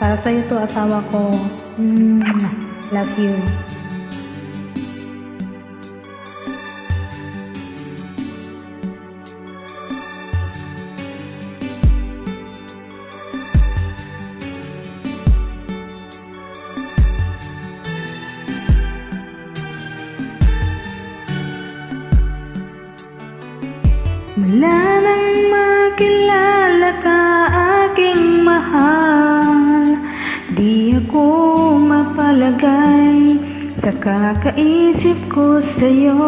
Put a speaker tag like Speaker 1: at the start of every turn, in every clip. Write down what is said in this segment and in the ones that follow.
Speaker 1: Para sa'yo to, asawa ko. Love you. Mula nang makilala ka, aking mahal, di ako mapalagay sa kakaisip ko sa'yo.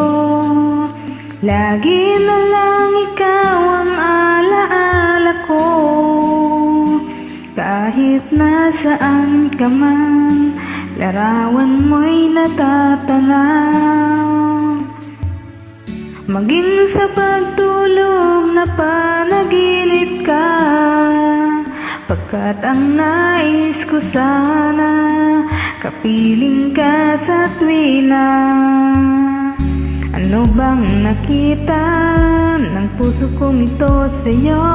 Speaker 1: Lagi na lang ikaw ang alaala ko, kahit nasaan ka man, larawan mo'y natatanaw. Maging sa pagtulog na panaginip ka, pagkat ang nais ko sana, kapiling ka sa tuwina. Ano bang nakita ng puso kong ito sa'yo?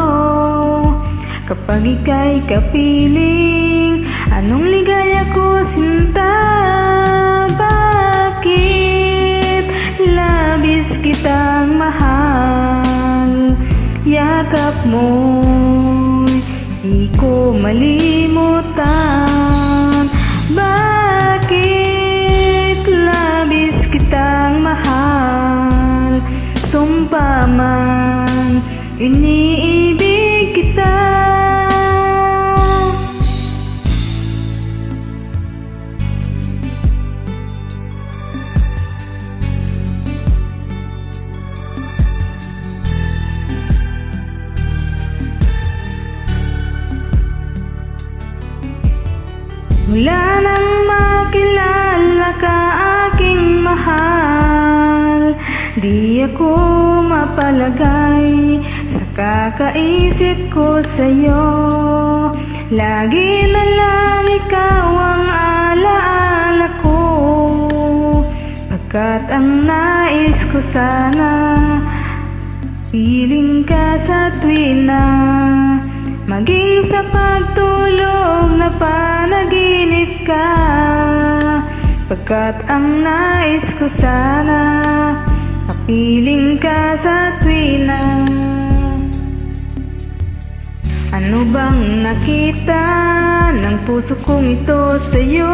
Speaker 1: Kapag ika'y kapiling, anong ligaya ko, sinta? Bakit labis kitang mahal? Yakap mo'y di ko malimutan. Bakit labis kitang mahal? Sumpa man, iniibig kita. Mula nang makilala ka, aking mahal, di ako mapalagay sa kakaisip ko sa'yo. Lagi na lang ikaw ang alaala ko, pagkat ang nais ko sana, piling ka sa tuwina. Maging sa pagtulog na panaginip ka, pagkat ang nais ko sana, kapiling ka sa tuwina. Ano bang nakita ng puso kong ito sa'yo?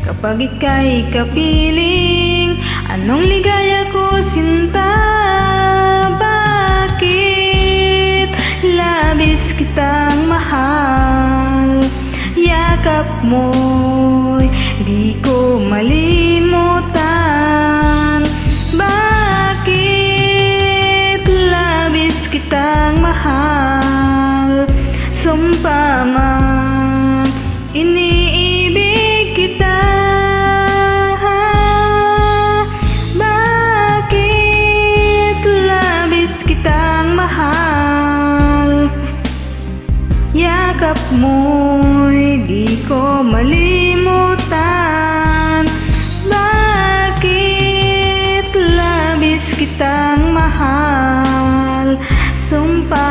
Speaker 1: Kapag ika'y kapiling, anong ligaya ko, sinta? Labis kitang mahal, yakap mo'y di ko malimutan. Bakit labis kitang mahal? Sumpa man, iniibig kita. Bakit labis kitang mahal? Yakap mo'y di ko malimutan. Bakit labis kitang mahal? Sumpa